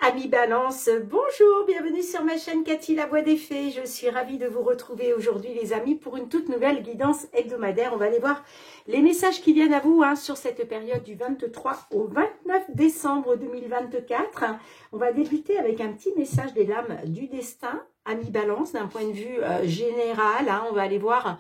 Amis Balance, bonjour, bienvenue sur ma chaîne Cathy la Voix des Fées. Je suis ravie de vous retrouver aujourd'hui les amis pour une toute nouvelle guidance hebdomadaire. On va aller voir les messages qui viennent à vous sur cette période du 23 au 29 décembre 2024. On va débuter avec un petit message des lames du destin, Amis Balance, d'un point de vue général. On va aller voir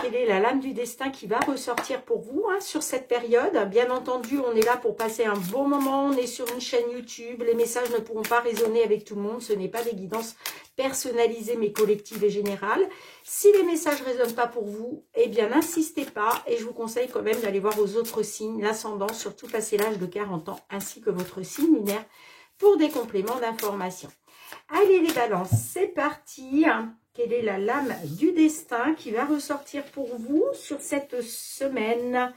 quelle est la lame du destin qui va ressortir pour vous sur cette période. Bien entendu, on est là pour passer un bon moment. On est sur une chaîne YouTube. Les messages ne pourront pas résonner avec tout le monde. Ce n'est pas des guidances personnalisées, mais collectives et générales. Si les messages ne résonnent pas pour vous, eh bien, n'insistez pas. Et je vous conseille quand même d'aller voir vos autres signes, l'ascendant, surtout passé l'âge de 40 ans, ainsi que votre signe lunaire, pour des compléments d'information. Allez les balances, c'est parti. Quelle est la lame du destin qui va ressortir pour vous sur cette semaine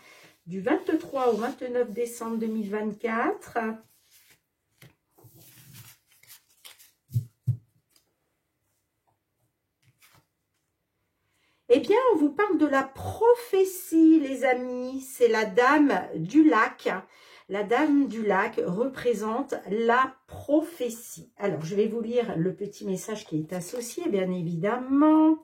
du 23 au 29 décembre 2024? Eh bien, on vous parle de la prophétie, les amis. C'est la dame du lac. La dame du lac représente la prophétie. Alors, je vais vous lire le petit message qui est associé, bien évidemment.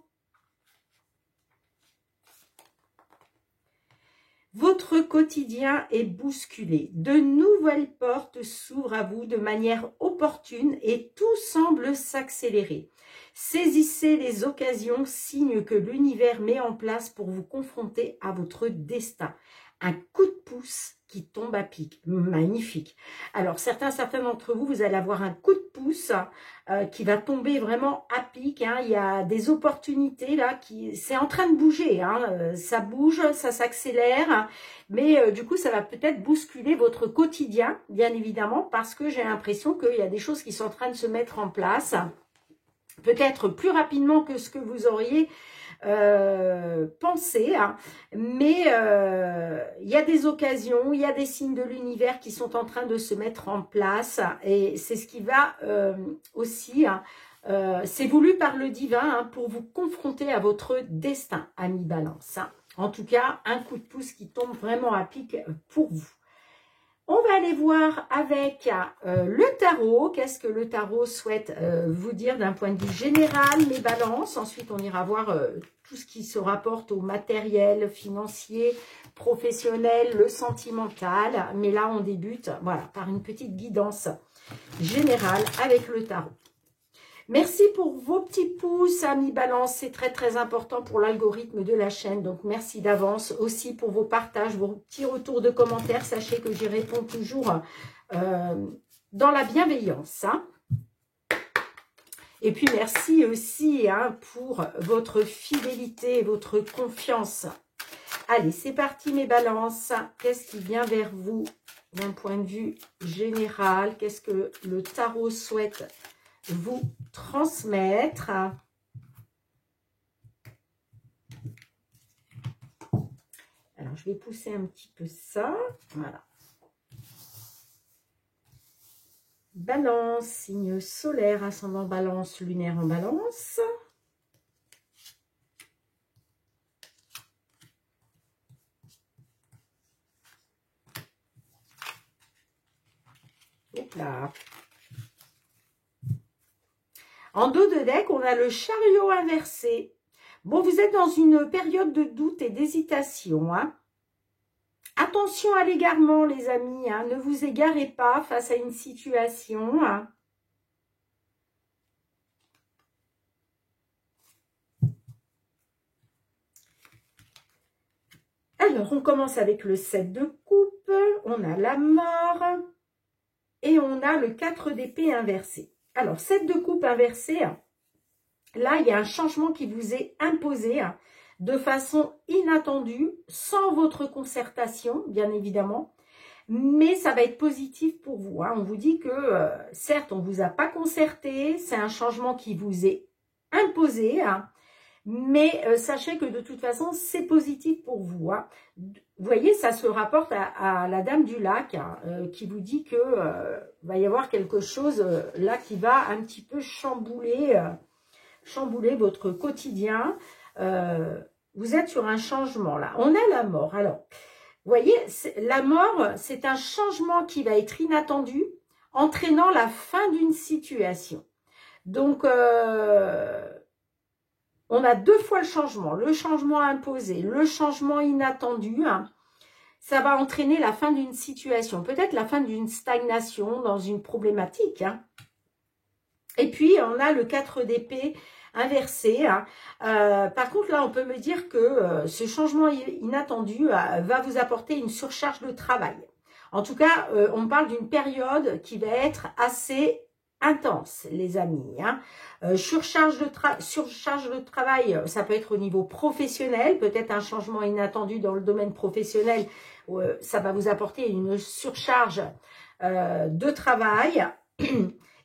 Votre quotidien est bousculé. De nouvelles portes s'ouvrent à vous de manière opportune et tout semble s'accélérer. Saisissez les occasions, signes que l'univers met en place pour vous confronter à votre destin. Un coup de pouce qui tombe à pic. Magnifique. Alors, certains d'entre vous, vous allez avoir un coup de pouce qui va tomber vraiment à pic. Il y a des opportunités là, c'est en train de bouger. Ça bouge, ça s'accélère. Mais du coup, ça va peut-être bousculer votre quotidien, bien évidemment, parce que j'ai l'impression qu'il y a des choses qui sont en train de se mettre en place. Peut-être plus rapidement que ce que vous auriez pensé, mais il y a des occasions, il y a des signes de l'univers qui sont en train de se mettre en place et c'est ce qui va aussi, c'est voulu par le divin pour vous confronter à votre destin, amis Balance. En tout cas, un coup de pouce qui tombe vraiment à pic pour vous. On va aller voir avec le tarot. Qu'est-ce que le tarot souhaite vous dire d'un point de vue général, mes balances. Ensuite, on ira voir tout ce qui se rapporte au matériel, financier, professionnel, le sentimental. Mais là, on débute par une petite guidance générale avec le tarot. Merci pour vos petits pouces, amis Balance. C'est très, très important pour l'algorithme de la chaîne. Donc, merci d'avance aussi pour vos partages, vos petits retours de commentaires. Sachez que j'y réponds toujours dans la bienveillance. Et puis, merci aussi pour votre fidélité et votre confiance. Allez, c'est parti, mes Balances. Qu'est-ce qui vient vers vous d'un point de vue général? Qu'est-ce que le tarot souhaite vous transmettre? Alors, je vais pousser un petit peu ça. Voilà. Balance, signe solaire, ascendant Balance, lunaire en Balance. Hop là. En dos de deck, on a le chariot inversé. Bon, vous êtes dans une période de doute et d'hésitation. Attention à l'égarement, les amis. Ne vous égarez pas face à une situation. Alors, on commence avec le 7 de coupe. On a la mort. Et on a le 4 d'épée inversé. Alors, 7 de coupe inversé, là, il y a un changement qui vous est imposé de façon inattendue, sans votre concertation, bien évidemment. Mais ça va être positif pour vous. On vous dit que, certes, on ne vous a pas concerté, c'est un changement qui vous est imposé, mais sachez que de toute façon, c'est positif pour vous. Vous voyez, ça se rapporte à la dame du lac qui vous dit que va y avoir quelque chose là qui va un petit peu chambouler votre quotidien. Vous êtes sur un changement là. On a la mort. Alors, vous voyez, la mort, c'est un changement qui va être inattendu. entraînant la fin d'une situation. Donc, on a deux fois le changement imposé, le changement inattendu, hein. Ça va entraîner la fin d'une situation, peut-être la fin d'une stagnation dans une problématique, hein. Et puis, on a le 4 d'épée inversé, hein. Par contre, là, on peut me dire que ce changement inattendu va vous apporter une surcharge de travail. En tout cas, on parle d'une période qui va être assez intense, les amis, hein. Surcharge de travail, ça peut être au niveau professionnel, peut-être un changement inattendu dans le domaine professionnel, ça va vous apporter une surcharge de travail.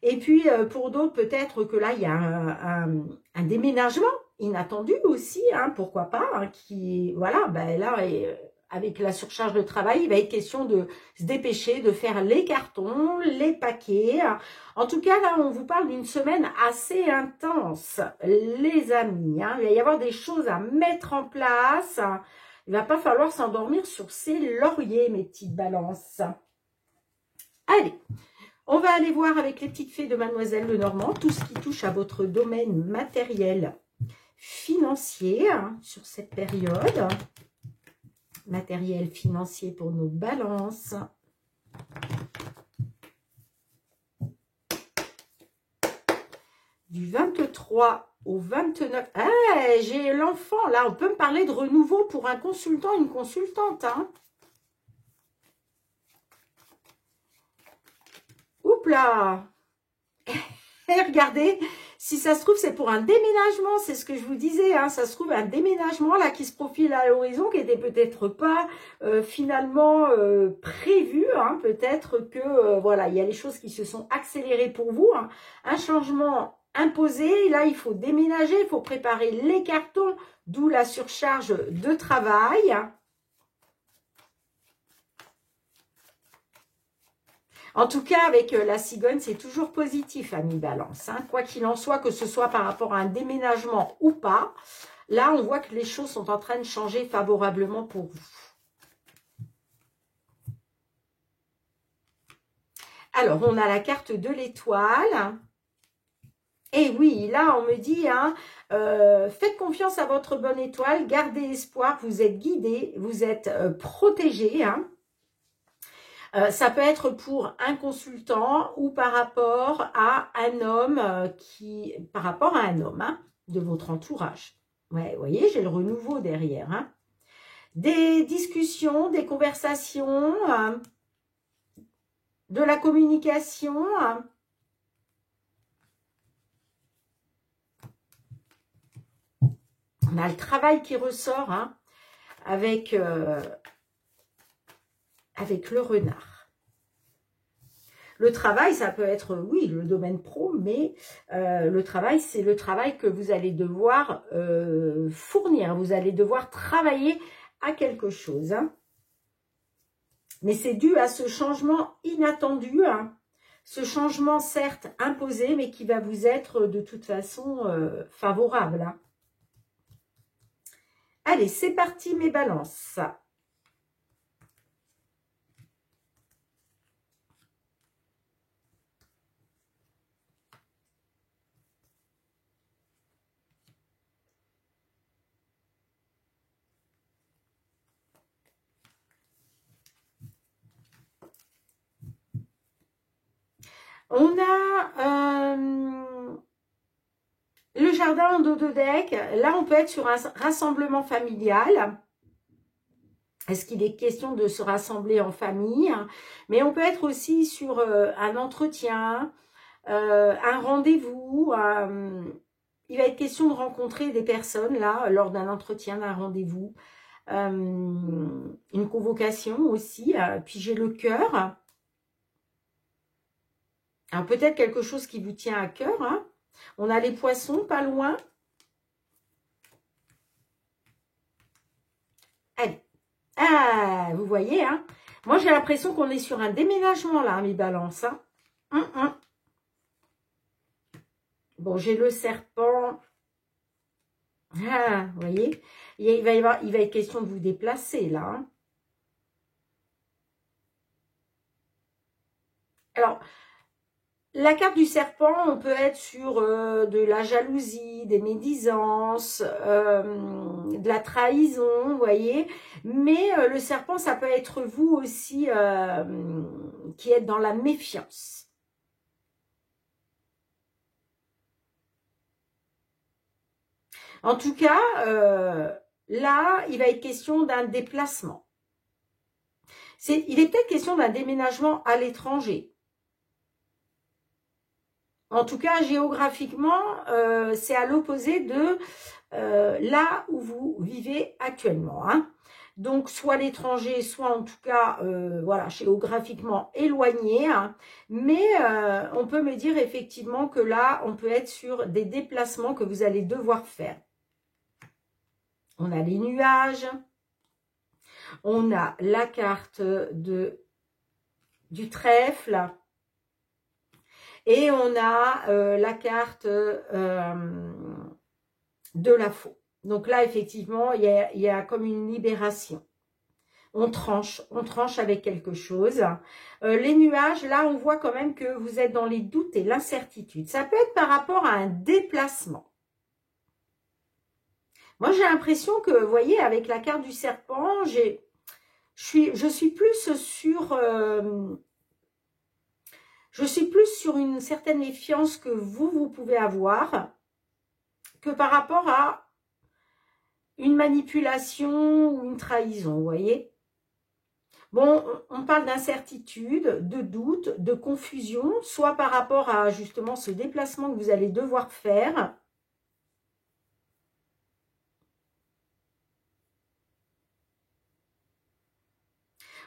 Et puis, pour d'autres, peut-être que là, il y a un déménagement inattendu aussi, hein, pourquoi pas, hein, qui, voilà, ben là, avec la surcharge de travail, il va être question de se dépêcher, de faire les cartons, les paquets. En tout cas, là, on vous parle d'une semaine assez intense, les amis, hein. Il va y avoir des choses à mettre en place. Il ne va pas falloir s'endormir sur ses lauriers, mes petites balances. Allez, on va aller voir avec les petites fées de Mademoiselle Lenormand tout ce qui touche à votre domaine matériel, financier, hein, sur cette période. Matériel financier pour nos balances. Du 23 au 29. Ah, j'ai l'enfant, là, on peut me parler de renouveau pour un consultant, une consultante, hein. Oups là. Et regardez, si ça se trouve, c'est pour un déménagement, c'est ce que je vous disais, hein, ça se trouve un déménagement là qui se profile à l'horizon, qui n'était peut-être pas finalement prévu, hein, peut-être que voilà, il y a les choses qui se sont accélérées pour vous, hein, un changement imposé, là il faut déménager, il faut préparer les cartons, d'où la surcharge de travail. En tout cas, avec la cigogne, c'est toujours positif, amis Balance, hein. Quoi qu'il en soit, que ce soit par rapport à un déménagement ou pas, là, on voit que les choses sont en train de changer favorablement pour vous. Alors, on a la carte de l'étoile. Et oui, là, on me dit, hein, faites confiance à votre bonne étoile, gardez espoir, vous êtes guidé, vous êtes protégé, hein. Ça peut être pour un consultant ou par rapport à un homme hein, de votre entourage. Ouais, vous voyez, j'ai le renouveau derrière, hein. Des discussions, des conversations, de la communication. On a le travail qui ressort, hein, avec le renard. Le travail, ça peut être, oui, le domaine pro, mais le travail, c'est le travail que vous allez devoir fournir. Vous allez devoir travailler à quelque chose, hein. Mais c'est dû à ce changement inattendu, hein. Ce changement, certes, imposé, mais qui va vous être de toute façon favorable, hein. Allez, c'est parti, mes balances. On a le jardin en dos de deck. Là, on peut être sur un rassemblement familial. Est-ce qu'il est question de se rassembler en famille? Mais on peut être aussi sur un entretien, un rendez-vous. Il va être question de rencontrer des personnes, là, lors d'un entretien, d'un rendez-vous. Une convocation aussi. Puis j'ai le cœur. Alors, peut-être quelque chose qui vous tient à cœur, hein. On a les poissons, pas loin. Allez. Ah, vous voyez, hein. Moi, j'ai l'impression qu'on est sur un déménagement, là, mes balances, hein. Bon, j'ai le serpent. Ah, vous voyez. Il va être question de vous déplacer, là, hein. Alors, La carte du serpent, on peut être sur de la jalousie, des médisances, de la trahison, vous voyez. Mais le serpent, ça peut être vous aussi qui êtes dans la méfiance. En tout cas, là, il va être question d'un déplacement. Il est peut-être question d'un déménagement à l'étranger. En tout cas, géographiquement, c'est à l'opposé de là où vous vivez actuellement. Hein. Donc, soit l'étranger, soit en tout cas, voilà, géographiquement éloigné. Hein. Mais on peut me dire effectivement que là, on peut être sur des déplacements que vous allez devoir faire. On a les nuages. On a la carte du trèfle. Et on a la carte de la faux. Donc là, effectivement, il y a comme une libération. On tranche avec quelque chose. Les nuages, là, on voit quand même que vous êtes dans les doutes et l'incertitude. Ça peut être par rapport à un déplacement. Moi, j'ai l'impression que, vous voyez, avec la carte du serpent, je suis plus sur... je suis plus sur une certaine méfiance que vous pouvez avoir que par rapport à une manipulation ou une trahison, vous voyez. Bon, on parle d'incertitude, de doute, de confusion, soit par rapport à justement ce déplacement que vous allez devoir faire.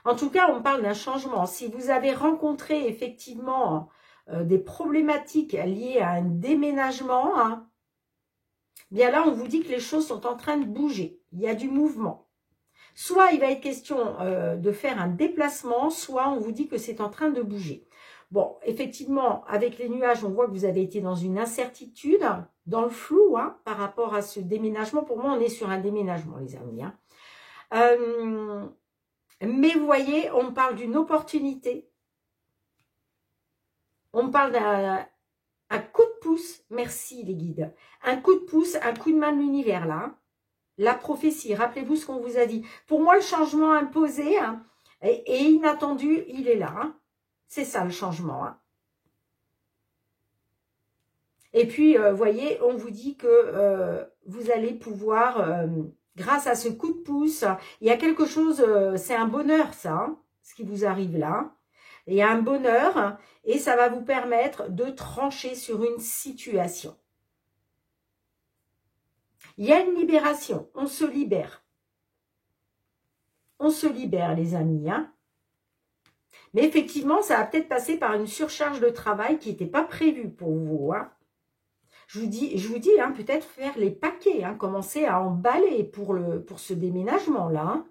En tout cas, on parle d'un changement. Si vous avez rencontré effectivement des problématiques liées à un déménagement, hein, bien là, on vous dit que les choses sont en train de bouger. Il y a du mouvement. Soit il va être question de faire un déplacement, soit on vous dit que c'est en train de bouger. Bon, effectivement, avec les nuages, on voit que vous avez été dans une incertitude, dans le flou, hein, par rapport à ce déménagement. Pour moi, on est sur un déménagement, les amis. Hein. Mais vous voyez, on parle d'une opportunité. On parle d'un coup de pouce. Merci les guides. Un coup de pouce, un coup de main de l'univers là. La prophétie, rappelez-vous ce qu'on vous a dit. Pour moi, le changement imposé hein, et inattendu, il est là. Hein. C'est ça le changement. Hein. Et puis, vous voyez, on vous dit que vous allez pouvoir... grâce à ce coup de pouce, il y a quelque chose, c'est un bonheur ça, hein, ce qui vous arrive là. Il y a un bonheur et ça va vous permettre de trancher sur une situation. Il y a une libération, on se libère. On se libère les amis. Hein. Mais effectivement, ça va peut-être passer par une surcharge de travail qui n'était pas prévue pour vous. Hein. Je vous dis hein, peut-être faire les paquets, hein, commencer à emballer pour ce déménagement-là. Hein.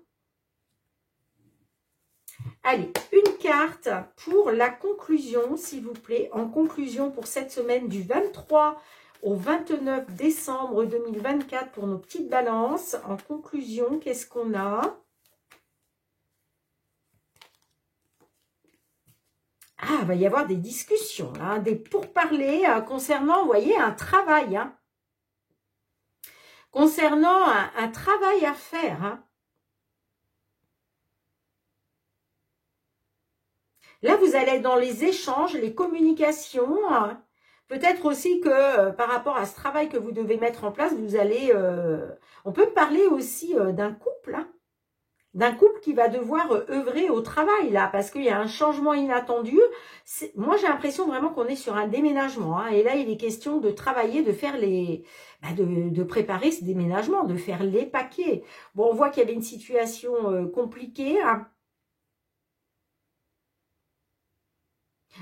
Allez, une carte pour la conclusion, s'il vous plaît. En conclusion pour cette semaine du 23 au 29 décembre 2024 pour nos petites balances. En conclusion, qu'est-ce qu'on a ? Ah, il va y avoir des discussions, hein, des pourparlers concernant, vous voyez, un travail. Hein, concernant un travail à faire. Hein. Là, vous allez être dans les échanges, les communications. Hein. Peut-être aussi que par rapport à ce travail que vous devez mettre en place, vous allez... on peut parler aussi d'un couple. Hein. D'un couple qui va devoir œuvrer au travail, là, parce qu'il y a un changement inattendu. Moi, j'ai l'impression vraiment qu'on est sur un déménagement. Hein, et là, il est question de travailler, de faire les... Bah, de préparer ce déménagement, de faire les paquets. Bon, on voit qu'il y avait une situation compliquée. Hein.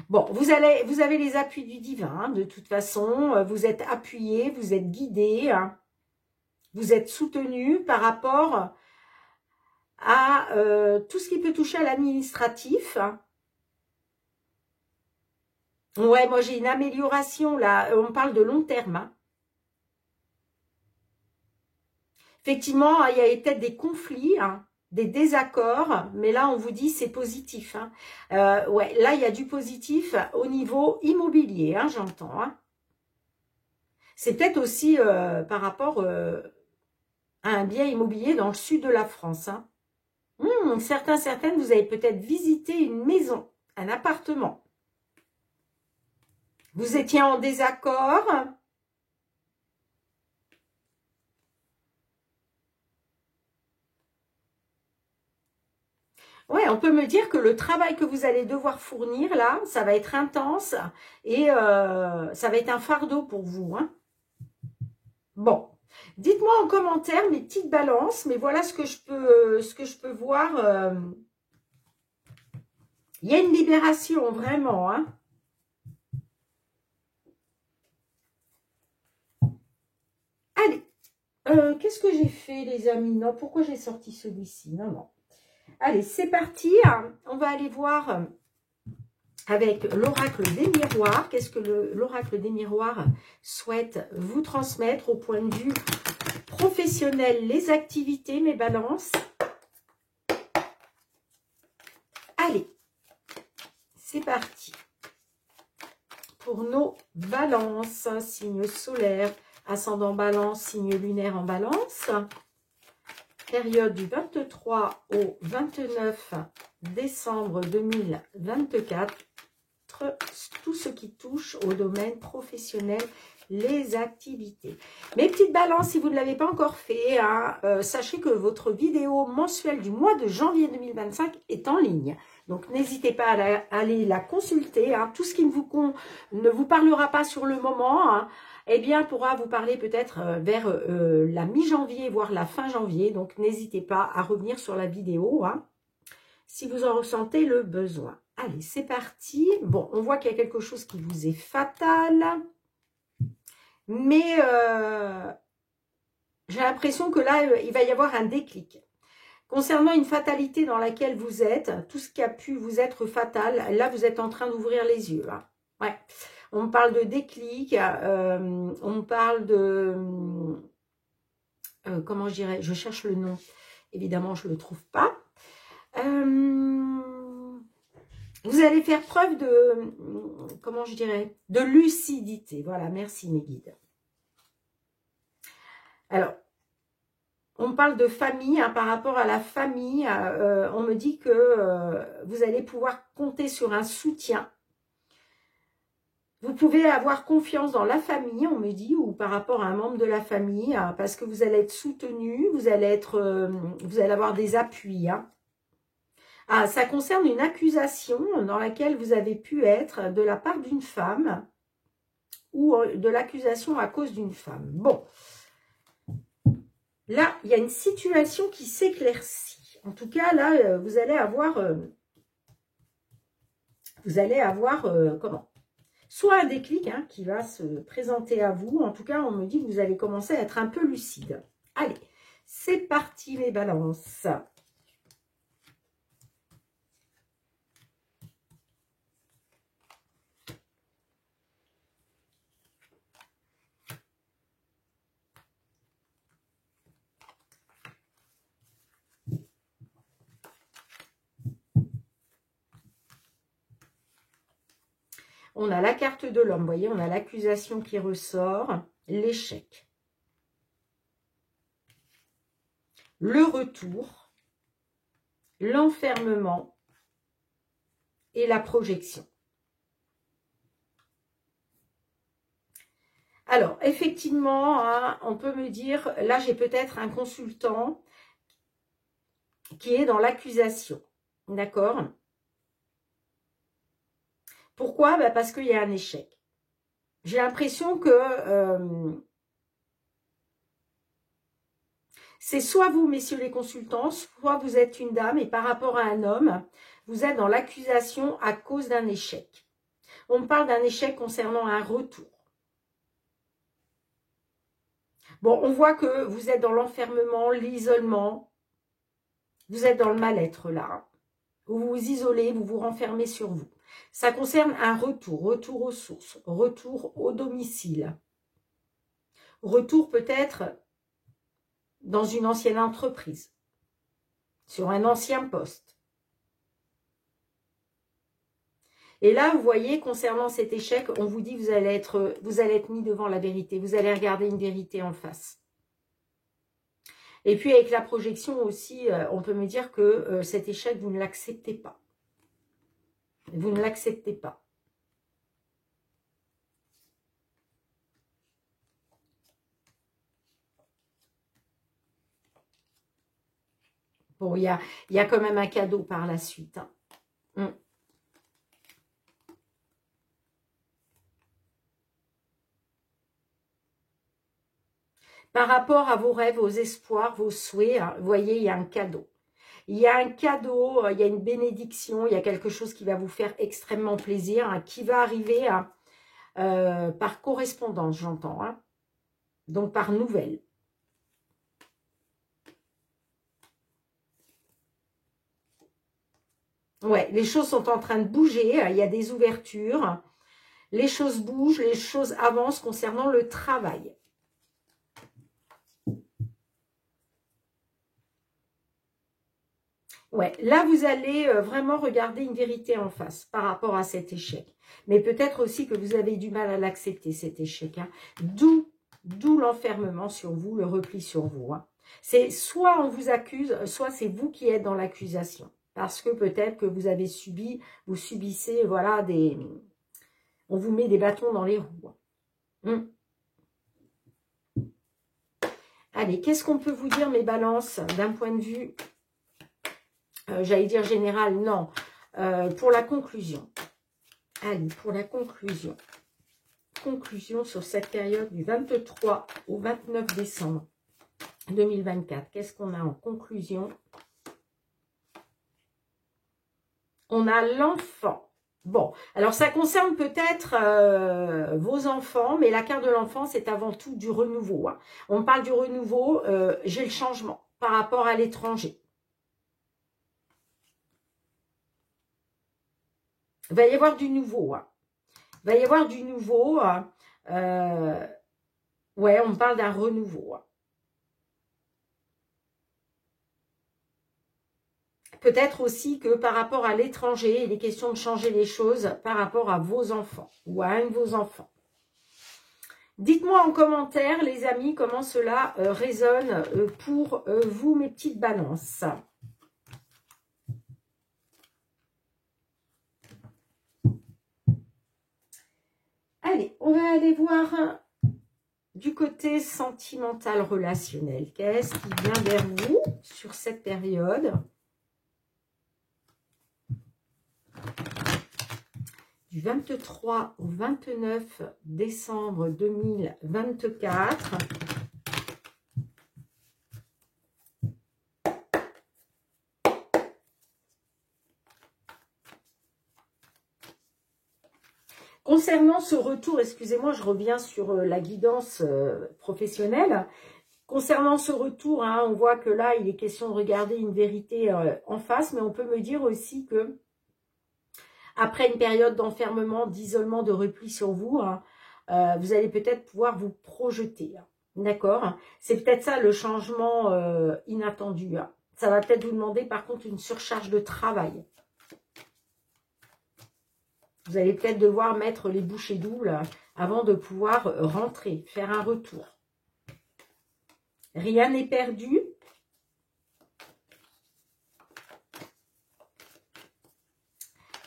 Bon, vous avez les appuis du divin, hein, de toute façon. Vous êtes appuyé, vous êtes guidé. Hein, vous êtes soutenu par rapport... à tout ce qui peut toucher à l'administratif. Ouais, moi j'ai une amélioration là, on parle de long terme. Hein. Effectivement, il y a peut-être des conflits, hein, des désaccords, mais là on vous dit c'est positif. Hein. Ouais, là il y a du positif au niveau immobilier, hein, j'entends. Hein. C'est peut-être aussi par rapport à un bien immobilier dans le sud de la France. Hein. Certaines, vous avez peut-être visité une maison, un appartement. Vous étiez en désaccord. Ouais, on peut me dire que le travail que vous allez devoir fournir, là, ça va être intense et ça va être un fardeau pour vous. Hein. Bon, dites-moi en commentaire mes petites balances, mais voilà ce que je peux voir. Il y a une libération, vraiment. Hein. Allez, qu'est-ce que j'ai fait, les amis? Non, pourquoi j'ai sorti celui-ci? Non, non. Allez, c'est parti. On va aller voir avec l'oracle des miroirs. Qu'est-ce que l'oracle des miroirs souhaite vous transmettre au point de vue professionnel, les activités, mes balances. Allez, c'est parti. Pour nos balances, signe solaire, ascendant balance, signe lunaire en balance. Période du 23 au 29 décembre 2024. Tout ce qui touche au domaine professionnel, les activités. Mes petites balances, si vous ne l'avez pas encore fait, hein, sachez que votre vidéo mensuelle du mois de janvier 2025 est en ligne. Donc, n'hésitez pas à aller la consulter. Hein. Tout ce qui ne vous parlera pas sur le moment, hein, eh bien, pourra vous parler peut-être vers la mi-janvier, voire la fin janvier. Donc, n'hésitez pas à revenir sur la vidéo, hein, si vous en ressentez le besoin. Allez, c'est parti. Bon, on voit qu'il y a quelque chose qui vous est fatal. Mais j'ai l'impression que là, il va y avoir un déclic. Concernant une fatalité dans laquelle vous êtes, tout ce qui a pu vous être fatal, là, vous êtes en train d'ouvrir les yeux. Hein. Ouais. On parle de déclic, on parle de... comment je dirais? Je cherche le nom. Évidemment, je ne le trouve pas. Vous allez faire preuve de... Comment je dirais? De lucidité. Voilà, merci mes guides. Alors, on parle de famille, hein, par rapport à la famille, on me dit que vous allez pouvoir compter sur un soutien. Vous pouvez avoir confiance dans la famille, on me dit, ou par rapport à un membre de la famille, hein, parce que vous allez être soutenu, vous allez avoir des appuis. Hein. Ah, ça concerne une accusation dans laquelle vous avez pu être de la part d'une femme, ou de l'accusation à cause d'une femme. Bon. Là, il y a une situation qui s'éclaircit. En tout cas, là, vous allez avoir comment? Soit un déclic hein, qui va se présenter à vous. En tout cas, on me dit que vous allez commencer à être un peu lucide. Allez, c'est parti les balances. On a la carte de l'homme, vous voyez, on a l'accusation qui ressort, l'échec. Le retour, l'enfermement et la projection. Alors, effectivement, hein, on peut me dire, là j'ai peut-être un consultant qui est dans l'accusation, d'accord ? Pourquoi? Ben parce qu'il y a un échec. J'ai l'impression que c'est soit vous, messieurs les consultants, soit vous êtes une dame et par rapport à un homme, vous êtes dans l'accusation à cause d'un échec. On me parle d'un échec concernant un retour. Bon, on voit que vous êtes dans l'enfermement, l'isolement. Vous êtes dans le mal-être là. Vous vous isolez, vous vous renfermez sur vous. Ça concerne un retour, retour aux sources, retour au domicile. Retour peut-être dans une ancienne entreprise. sur un ancien poste. Et là, vous voyez, concernant cet échec, on vous dit que vous allez être mis devant la vérité. Vous allez regarder une vérité en face. Et puis, avec la projection aussi, on peut me dire que cet échec, vous ne l'acceptez pas. Vous ne l'acceptez pas. Bon, il y a quand même un cadeau par la suite. Hein. Par rapport à vos rêves, vos espoirs, vos souhaits, hein, vous voyez, il y a un cadeau. Il y a un cadeau, il y a une bénédiction, il y a quelque chose qui va vous faire extrêmement plaisir, hein, qui va arriver par correspondance, j'entends. Hein, donc par nouvelle. Ouais, les choses sont en train de bouger, il y a des ouvertures, les choses bougent, les choses avancent concernant le travail. Ouais, là, vous allez vraiment regarder une vérité en face par rapport à cet échec. Mais peut-être aussi que vous avez du mal à l'accepter, cet échec. Hein. D'où l'enfermement sur vous, le repli sur vous. Hein. C'est soit on vous accuse, soit c'est vous qui êtes dans l'accusation. Parce que peut-être que vous avez subi, vous subissez, voilà, on vous met des bâtons dans les roues. Hum. Allez, qu'est-ce qu'on peut vous dire, mes balances, d'un point de vue... j'allais dire général, non. Pour la conclusion. Allez, pour la conclusion. Conclusion sur cette période du 23 au 29 décembre 2024. Qu'est-ce qu'on a en conclusion? On a l'enfant. Bon, alors ça concerne peut-être vos enfants, mais la carte de l'enfant, c'est avant tout du renouveau. Hein. On parle du renouveau, j'ai le changement par rapport à l'étranger. Il va y avoir du nouveau. Hein. Il va y avoir du nouveau. Ouais, on parle d'un renouveau. Hein. Peut-être aussi que par rapport à l'étranger, il est question de changer les choses par rapport à vos enfants ou à un de vos enfants. Dites-moi en commentaire, les amis, comment cela résonne pour vous, mes petites balances. Allez, on va aller voir du côté sentimental relationnel. Qu'est-ce qui vient vers vous sur cette période ? Du 23 au 29 décembre 2024. Concernant ce retour, excusez-moi, je reviens sur la guidance professionnelle. Concernant ce retour, hein, on voit que là, il est question de regarder une vérité en face, mais on peut me dire aussi que après une période d'enfermement, d'isolement, de repli sur vous, hein, vous allez peut-être pouvoir vous projeter. Hein, d'accord? C'est peut-être ça le changement inattendu. Hein. Ça va peut-être vous demander par contre une surcharge de travail. Vous allez peut-être devoir mettre les bouchées doubles avant de pouvoir rentrer, faire un retour. Rien n'est perdu.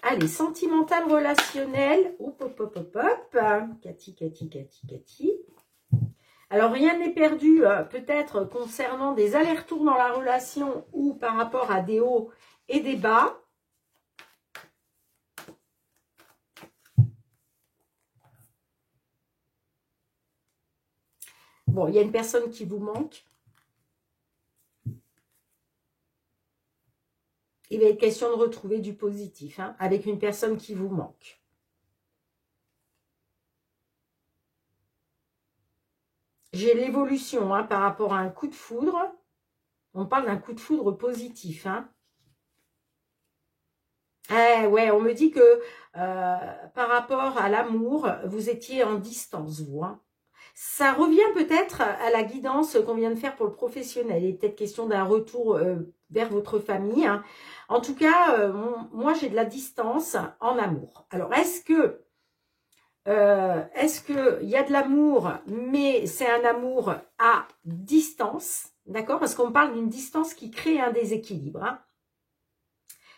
Allez, sentimental, relationnel. Hop, hop, hop, hop, hop. Cathy. Alors, rien n'est perdu, peut-être concernant des allers-retours dans la relation ou par rapport à des hauts et des bas. Bon, il y a une personne qui vous manque. Il va être question de retrouver du positif hein, avec une personne qui vous manque. J'ai l'évolution hein, par rapport à un coup de foudre. On parle d'un coup de foudre positif. Hein. Ouais, on me dit que par rapport à l'amour, vous étiez en distance, vous. Hein. Ça revient peut-être à la guidance qu'on vient de faire pour le professionnel. Il est peut-être question d'un retour vers votre famille, hein. En tout cas, moi, j'ai de la distance en amour. Alors, est-ce que il y a de l'amour, mais c'est un amour à distance, d'accord? Parce qu'on parle d'une distance qui crée un déséquilibre, hein.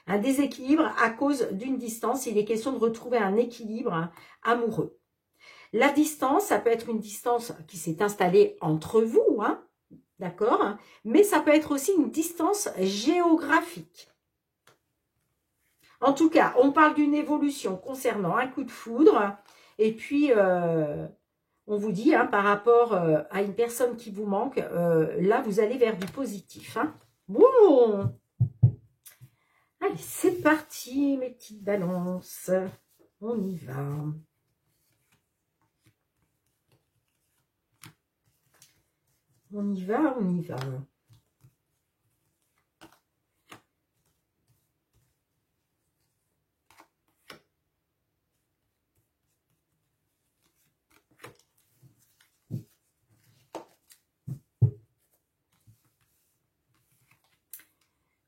Un déséquilibre à cause d'une distance. Il est question de retrouver un équilibre, hein, amoureux. La distance, ça peut être une distance qui s'est installée entre vous, hein, d'accord? Mais ça peut être aussi une distance géographique. En tout cas, on parle d'une évolution concernant un coup de foudre. Et puis, on vous dit, hein, par rapport à une personne qui vous manque, là, vous allez vers du positif, hein. Bon, allez, c'est parti, mes petites balances. On y va. On y va, on y va.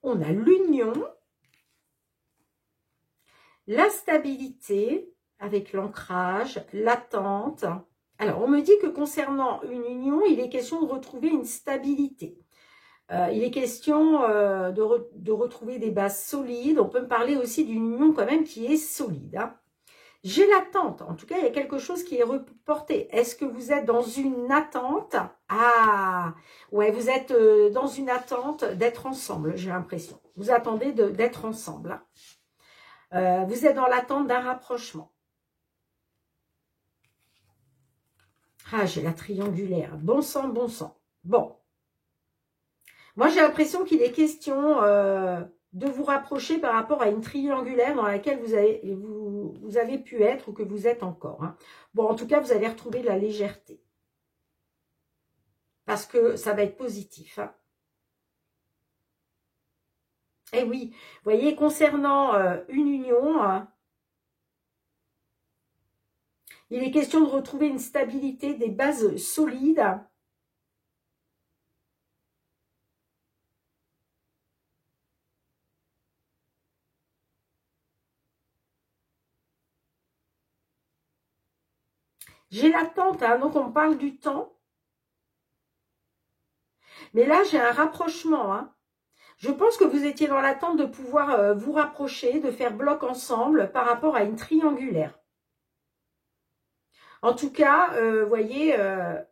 On a l'union, la stabilité avec l'ancrage, l'attente. Alors, on me dit que concernant une union, il est question de retrouver une stabilité. Il est question de retrouver des bases solides. On peut me parler aussi d'une union quand même qui est solide, hein. J'ai l'attente. En tout cas, il y a quelque chose qui est reporté. Est-ce que vous êtes dans une attente? Ah, ouais, vous êtes dans une attente d'être ensemble, j'ai l'impression. Vous attendez d'être ensemble, hein. Vous êtes dans l'attente d'un rapprochement. Ah, j'ai la triangulaire. Bon sang, bon sang. Bon. Moi, j'ai l'impression qu'il est question de vous rapprocher par rapport à une triangulaire dans laquelle vous avez pu être ou que vous êtes encore, hein. Bon, en tout cas, vous allez retrouver la légèreté. Parce que ça va être positif, hein. Eh oui, vous voyez, concernant une union, hein, il est question de retrouver une stabilité, des bases solides. J'ai l'attente, hein, donc on parle du temps. Mais là, j'ai un rapprochement, hein. Je pense que vous étiez dans l'attente de pouvoir vous rapprocher, de faire bloc ensemble par rapport à une triangulaire. En tout cas, voyez,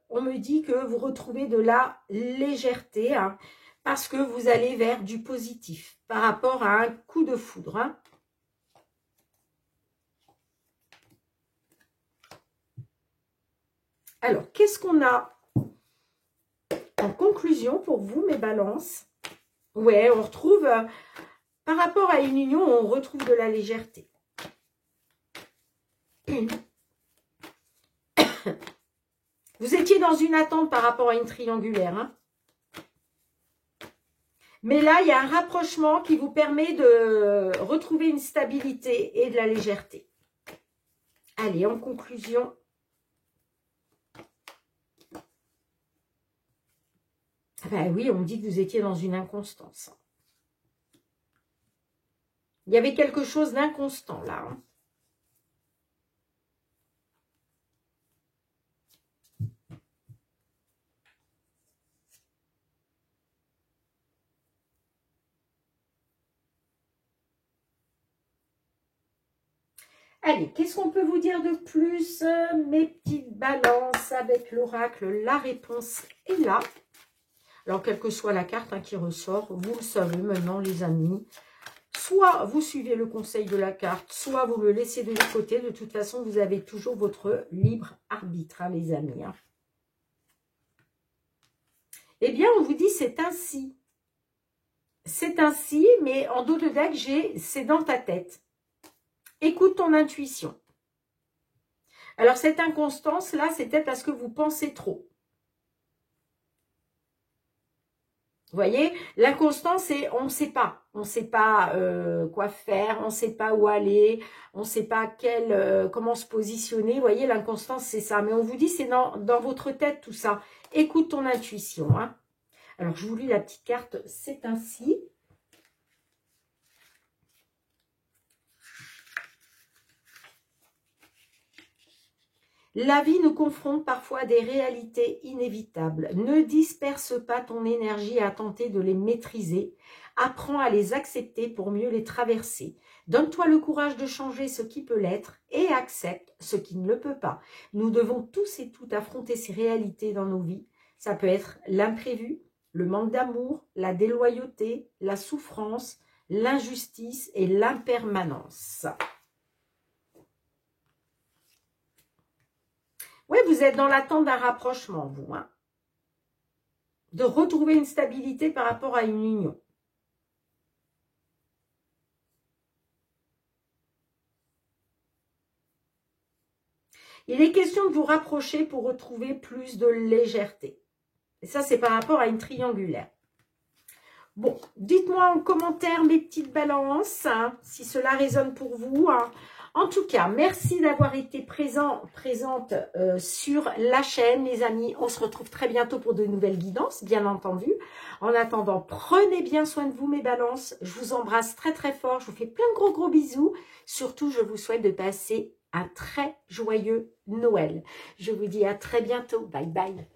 on me dit que vous retrouvez de la légèreté, hein, parce que vous allez vers du positif par rapport à un coup de foudre, hein. Alors, qu'est-ce qu'on a en conclusion pour vous, mes balances? Ouais, on retrouve, par rapport à une union, on retrouve de la légèreté. Vous étiez dans une attente par rapport à une triangulaire, hein. Mais là, il y a un rapprochement qui vous permet de retrouver une stabilité et de la légèreté. Allez, en conclusion. Ben oui, on me dit que vous étiez dans une inconstance. Il y avait quelque chose d'inconstant là, hein. Allez, qu'est-ce qu'on peut vous dire de plus, mes petites balances avec l'oracle? La réponse est là. Alors, quelle que soit la carte, hein, qui ressort, vous le savez maintenant, les amis. Soit vous suivez le conseil de la carte, soit vous le laissez de côté. De toute façon, vous avez toujours votre libre arbitre, hein, les amis, hein. Eh bien, on vous dit c'est ainsi. C'est ainsi, mais en dos de deck, j'ai c'est dans ta tête. Écoute ton intuition. Alors, cette inconstance-là, c'est peut-être parce que vous pensez trop. Vous voyez, l'inconstance, c'est on ne sait pas. On ne sait pas quoi faire, on ne sait pas où aller, on ne sait pas comment se positionner. Vous voyez, l'inconstance, c'est ça. Mais on vous dit, c'est dans votre tête tout ça. Écoute ton intuition. Hein. Alors, je vous lis la petite carte, c'est ainsi. La vie nous confronte parfois à des réalités inévitables. Ne disperse pas ton énergie à tenter de les maîtriser. Apprends à les accepter pour mieux les traverser. Donne-toi le courage de changer ce qui peut l'être et accepte ce qui ne le peut pas. Nous devons tous et toutes affronter ces réalités dans nos vies. Ça peut être l'imprévu, le manque d'amour, la déloyauté, la souffrance, l'injustice et l'impermanence. Oui, vous êtes dans l'attente d'un rapprochement, vous. Hein, de retrouver une stabilité par rapport à une union. Il est question de vous rapprocher pour retrouver plus de légèreté. Et ça, c'est par rapport à une triangulaire. Bon, dites-moi en commentaire mes petites balances, hein, si cela résonne pour vous. Hein. En tout cas, merci d'avoir été présente sur la chaîne, les amis. On se retrouve très bientôt pour de nouvelles guidances, bien entendu. En attendant, prenez bien soin de vous, mes balances. Je vous embrasse très, très fort. Je vous fais plein de gros bisous. Surtout, je vous souhaite de passer un très joyeux Noël. Je vous dis à très bientôt. Bye, bye.